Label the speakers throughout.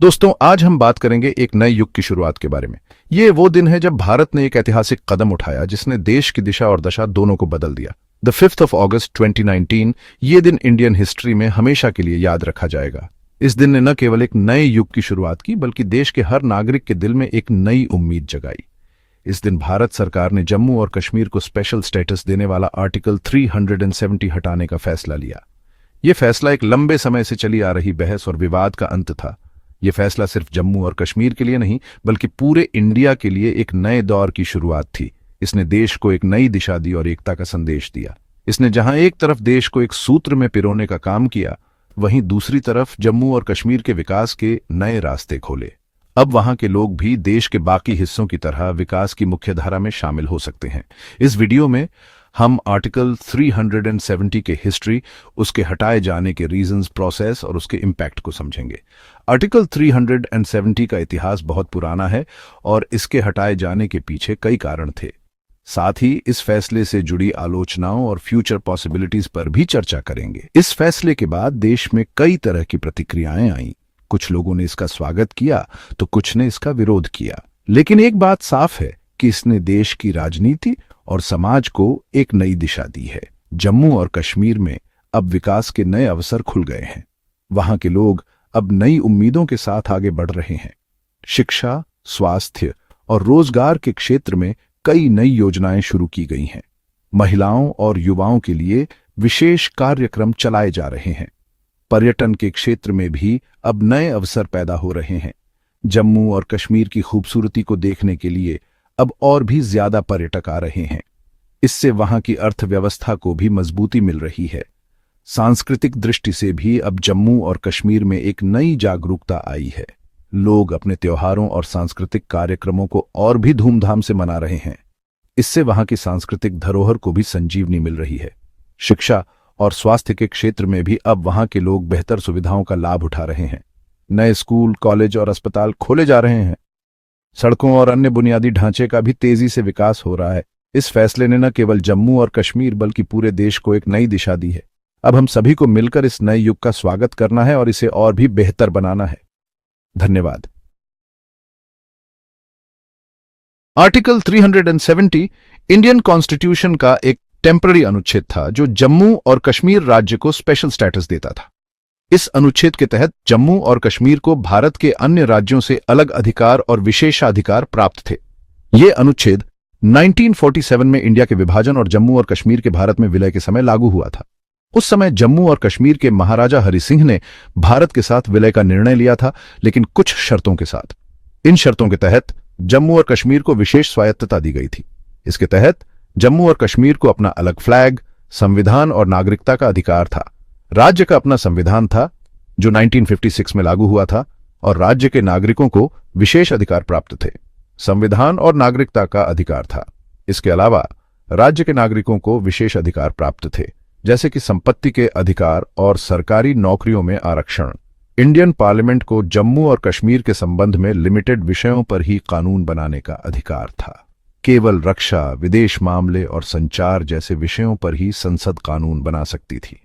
Speaker 1: दोस्तों, आज हम बात करेंगे एक नए युग की शुरुआत के बारे में। ये वो दिन है जब भारत ने एक ऐतिहासिक कदम उठाया जिसने देश की दिशा और दशा दोनों को बदल दिया। द 5th of August 2019, ये दिन इंडियन हिस्ट्री में हमेशा के लिए याद रखा जाएगा। इस दिन ने न केवल एक नए युग की शुरुआत की, बल्कि देश के हर नागरिक के दिल में एक नई उम्मीद जगाई। इस दिन भारत सरकार ने जम्मू और कश्मीर को स्पेशल स्टेटस देने वाला आर्टिकल 370 हटाने का फैसला लिया। यह फैसला एक लंबे समय से चली आ रही बहस और विवाद का अंत था। यह फैसला सिर्फ जम्मू और कश्मीर के लिए नहीं, बल्कि पूरे इंडिया के लिए एक नए दौर की शुरुआत थी। इसने देश को एक नई दिशा दी और एकता का संदेश दिया। इसने जहां एक तरफ देश को एक सूत्र में पिरोने का काम किया, वहीं दूसरी तरफ जम्मू और कश्मीर के विकास के नए रास्ते खोले। अब वहां के लोग भी देश के बाकी हिस्सों की तरह विकास की मुख्यधारा में शामिल हो सकते हैं। इस वीडियो में हम आर्टिकल 370 के हिस्ट्री, उसके हटाए जाने के रीजंस, प्रोसेस और उसके इम्पैक्ट को समझेंगे। आर्टिकल 370 का इतिहास बहुत पुराना है और इसके हटाए जाने के पीछे कई कारण थे। साथ ही इस फैसले से जुड़ी आलोचनाओं और फ्यूचर पॉसिबिलिटीज पर भी चर्चा करेंगे। इस फैसले के बाद देश में कई तरह की प्रतिक्रियाएं आईं। कुछ लोगों ने इसका स्वागत किया तो कुछ ने इसका विरोध किया। लेकिन एक बात साफ है कि इसने देश की राजनीति और समाज को एक नई दिशा दी है। जम्मू और कश्मीर में अब विकास के नए अवसर खुल गए हैं। वहां के लोग अब नई उम्मीदों के साथ आगे बढ़ रहे हैं। शिक्षा, स्वास्थ्य और रोजगार के क्षेत्र में कई नई योजनाएं शुरू की गई हैं। महिलाओं और युवाओं के लिए विशेष कार्यक्रम चलाए जा रहे हैं। पर्यटन के क्षेत्र में भी अब नए अवसर पैदा हो रहे हैं। जम्मू और कश्मीर की खूबसूरती को देखने के लिए अब और भी ज्यादा पर्यटक आ रहे हैं। इससे वहां की अर्थव्यवस्था को भी मजबूती मिल रही है। सांस्कृतिक दृष्टि से भी अब जम्मू और कश्मीर में एक नई जागरूकता आई है। लोग अपने त्योहारों और सांस्कृतिक कार्यक्रमों को और भी धूमधाम से मना रहे हैं। इससे वहां की सांस्कृतिक धरोहर को भी संजीवनी मिल रही है। शिक्षा और स्वास्थ्य के क्षेत्र में भी अब वहां के लोग बेहतर सुविधाओं का लाभ उठा रहे हैं। नए स्कूल, कॉलेज और अस्पताल खोले जा रहे हैं। सड़कों और अन्य बुनियादी ढांचे का भी तेजी से विकास हो रहा है। इस फैसले ने न केवल जम्मू और कश्मीर बल्कि पूरे देश को एक नई दिशा दी है। अब हम सभी को मिलकर इस नए युग का स्वागत करना है और इसे और भी बेहतर बनाना है। धन्यवाद। आर्टिकल 370 इंडियन कॉन्स्टिट्यूशन का एक टेम्पररी अनुच्छेद था जो जम्मू और कश्मीर राज्य को स्पेशल स्टेटस देता था। इस अनुच्छेद के तहत जम्मू और कश्मीर को भारत के अन्य राज्यों से अलग अधिकार और विशेषाधिकार प्राप्त थे। ये अनुच्छेद 1947 में इंडिया के विभाजन और जम्मू और कश्मीर के भारत में विलय के समय लागू हुआ था। उस समय जम्मू और कश्मीर के महाराजा हरि सिंह ने भारत के साथ विलय का निर्णय लिया था, लेकिन कुछ शर्तों के साथ। इन शर्तों के तहत जम्मू और कश्मीर को विशेष स्वायत्तता दी गई थी। इसके तहत जम्मू और कश्मीर को अपना अलग फ्लैग, संविधान और नागरिकता का अधिकार था। राज्य का अपना संविधान था जो 1956 में लागू हुआ था और राज्य के नागरिकों को विशेष अधिकार प्राप्त थे। संविधान और नागरिकता का अधिकार था। इसके अलावा राज्य के नागरिकों को विशेष अधिकार प्राप्त थे, जैसे कि संपत्ति के अधिकार और सरकारी नौकरियों में आरक्षण। इंडियन पार्लियामेंट को जम्मू और कश्मीर के संबंध में लिमिटेड विषयों पर ही कानून बनाने का अधिकार था। केवल रक्षा, विदेश मामले और संचार जैसे विषयों पर ही संसद कानून बना सकती थी।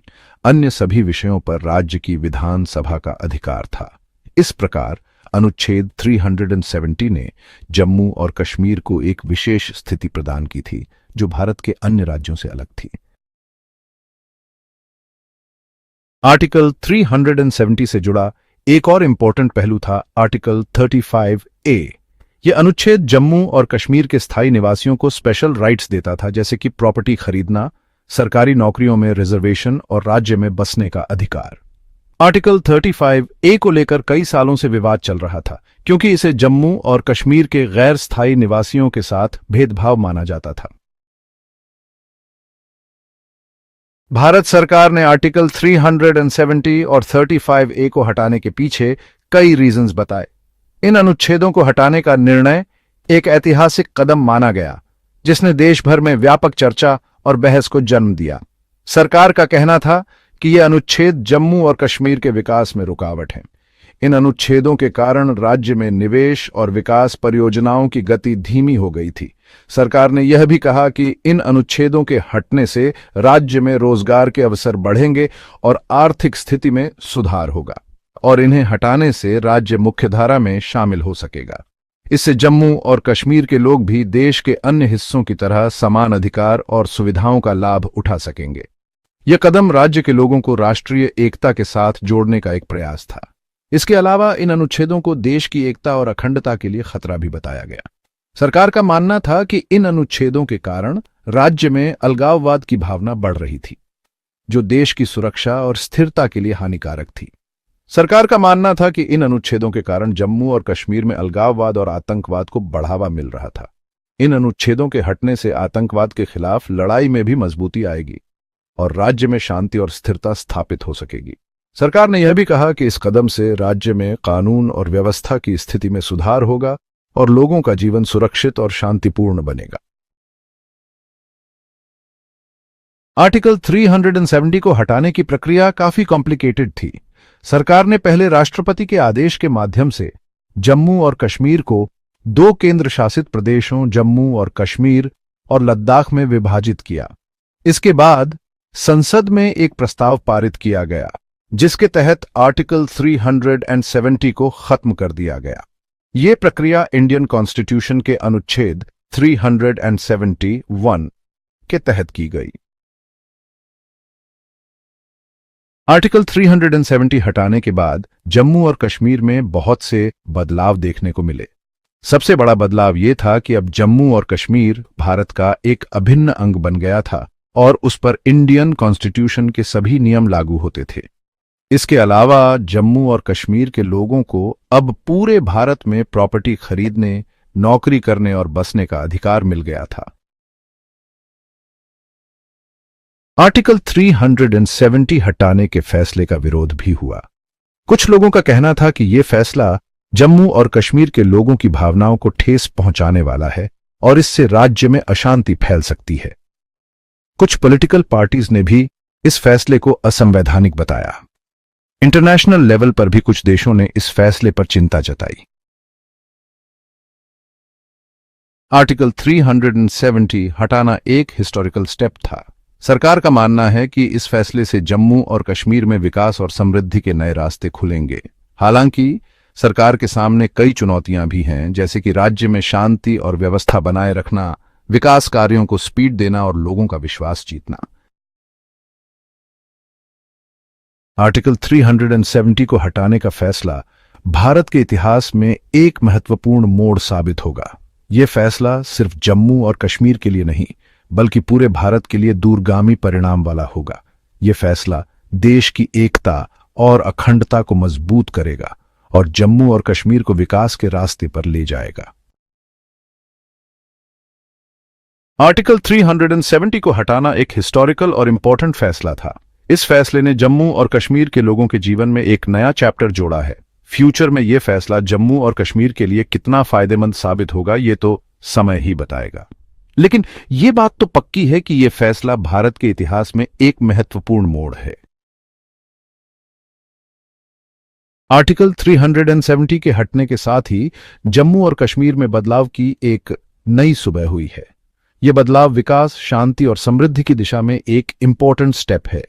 Speaker 1: अन्य सभी विषयों पर राज्य की विधान सभा का अधिकार था। इस प्रकार अनुच्छेद 370 ने जम्मू और कश्मीर को एक विशेष स्थिति प्रदान की थी जो भारत के अन्य राज्यों से अलग थी। आर्टिकल 370 से जुड़ा एक और इंपॉर्टेंट पहलू था आर्टिकल 35A। यह अनुच्छेद जम्मू और कश्मीर के स्थायी निवासियों को स्पेशल राइट्स देता था, जैसे कि प्रॉपर्टी खरीदना, सरकारी नौकरियों में रिजर्वेशन और राज्य में बसने का अधिकार। आर्टिकल 35A को लेकर कई सालों से विवाद चल रहा था, क्योंकि इसे जम्मू और कश्मीर के गैर स्थायी निवासियों के साथ भेदभाव माना जाता था। भारत सरकार ने आर्टिकल 370 और 35A को हटाने के पीछे कई रीजंस बताए। इन अनुच्छेदों को हटाने का निर्णय एक ऐतिहासिक कदम माना गया, जिसने देश भर में व्यापक चर्चा और बहस को जन्म दिया। सरकार का कहना था कि ये अनुच्छेद जम्मू और कश्मीर के विकास में रुकावट हैं। इन अनुच्छेदों के कारण राज्य में निवेश और विकास परियोजनाओं की गति धीमी हो गई थी। सरकार ने यह भी कहा कि इन अनुच्छेदों के हटने से राज्य में रोजगार के अवसर बढ़ेंगे और आर्थिक स्थिति में सुधार होगा। और इन्हें हटाने से राज्य मुख्यधारा में शामिल हो सकेगा। इससे जम्मू और कश्मीर के लोग भी देश के अन्य हिस्सों की तरह समान अधिकार और सुविधाओं का लाभ उठा सकेंगे। यह कदम राज्य के लोगों को राष्ट्रीय एकता के साथ जोड़ने का एक प्रयास था। इसके अलावा इन अनुच्छेदों को देश की एकता और अखंडता के लिए खतरा भी बताया गया। सरकार का मानना था कि इन अनुच्छेदों के कारण राज्य में अलगाववाद की भावना बढ़ रही थी, जो देश की सुरक्षा और स्थिरता के लिए हानिकारक थी। सरकार का मानना था कि इन अनुच्छेदों के कारण जम्मू और कश्मीर में अलगाववाद और आतंकवाद को बढ़ावा मिल रहा था। इन अनुच्छेदों के हटने से आतंकवाद के खिलाफ लड़ाई में भी मजबूती आएगी और राज्य में शांति और स्थिरता स्थापित हो सकेगी। सरकार ने यह भी कहा कि इस कदम से राज्य में कानून और व्यवस्था की स्थिति में सुधार होगा और लोगों का जीवन सुरक्षित और शांतिपूर्ण बनेगा। आर्टिकल 370 को हटाने की प्रक्रिया काफी कॉम्प्लिकेटेड थी। सरकार ने पहले राष्ट्रपति के आदेश के माध्यम से जम्मू और कश्मीर को 2 केंद्र शासित प्रदेशों जम्मू और कश्मीर और लद्दाख में विभाजित किया। इसके बाद संसद में एक प्रस्ताव पारित किया गया, जिसके तहत आर्टिकल 370 को खत्म कर दिया गया। ये प्रक्रिया इंडियन कॉन्स्टिट्यूशन के अनुच्छेद 371 के तहत की गई। आर्टिकल 370 हटाने के बाद जम्मू और कश्मीर में बहुत से बदलाव देखने को मिले। सबसे बड़ा बदलाव यह था कि अब जम्मू और कश्मीर भारत का एक अभिन्न अंग बन गया था और उस पर इंडियन कॉन्स्टिट्यूशन के सभी नियम लागू होते थे। इसके अलावा जम्मू और कश्मीर के लोगों को अब पूरे भारत में प्रॉपर्टी खरीदने, नौकरी करने और बसने का अधिकार मिल गया था। आर्टिकल 370 हटाने के फैसले का विरोध भी हुआ। कुछ लोगों का कहना था कि यह फैसला जम्मू और कश्मीर के लोगों की भावनाओं को ठेस पहुंचाने वाला है और इससे राज्य में अशांति फैल सकती है। कुछ पॉलिटिकल पार्टीज ने भी इस फैसले को असंवैधानिक बताया। इंटरनेशनल लेवल पर भी कुछ देशों ने इस फैसले पर चिंता जताई। आर्टिकल 370 हटाना एक हिस्टोरिकल स्टेप था। सरकार का मानना है कि इस फैसले से जम्मू और कश्मीर में विकास और समृद्धि के नए रास्ते खुलेंगे। हालांकि सरकार के सामने कई चुनौतियां भी हैं, जैसे कि राज्य में शांति और व्यवस्था बनाए रखना, विकास कार्यों को स्पीड देना और लोगों का विश्वास जीतना। आर्टिकल 370 को हटाने का फैसला भारत के इतिहास में एक महत्वपूर्ण मोड़ साबित होगा। यह फैसला सिर्फ जम्मू और कश्मीर के लिए नहीं, बल्कि पूरे भारत के लिए दूरगामी परिणाम वाला होगा। यह फैसला देश की एकता और अखंडता को मजबूत करेगा और जम्मू और कश्मीर को विकास के रास्ते पर ले जाएगा। आर्टिकल 370 को हटाना एक हिस्टोरिकल और इंपॉर्टेंट फैसला था। इस फैसले ने जम्मू और कश्मीर के लोगों के जीवन में एक नया चैप्टर जोड़ा है। फ्यूचर में यह फैसला जम्मू और कश्मीर के लिए कितना फायदेमंद साबित होगा, यह तो समय ही बताएगा। लेकिन यह बात तो पक्की है कि यह फैसला भारत के इतिहास में एक महत्वपूर्ण मोड़ है। आर्टिकल 370 के हटने के साथ ही जम्मू और कश्मीर में बदलाव की एक नई सुबह हुई है। यह बदलाव विकास, शांति और समृद्धि की दिशा में एक इंपॉर्टेंट स्टेप है।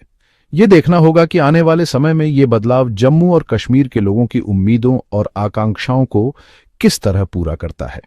Speaker 1: यह देखना होगा कि आने वाले समय में यह बदलाव जम्मू और कश्मीर के लोगों की उम्मीदों और आकांक्षाओं को किस तरह पूरा करता है।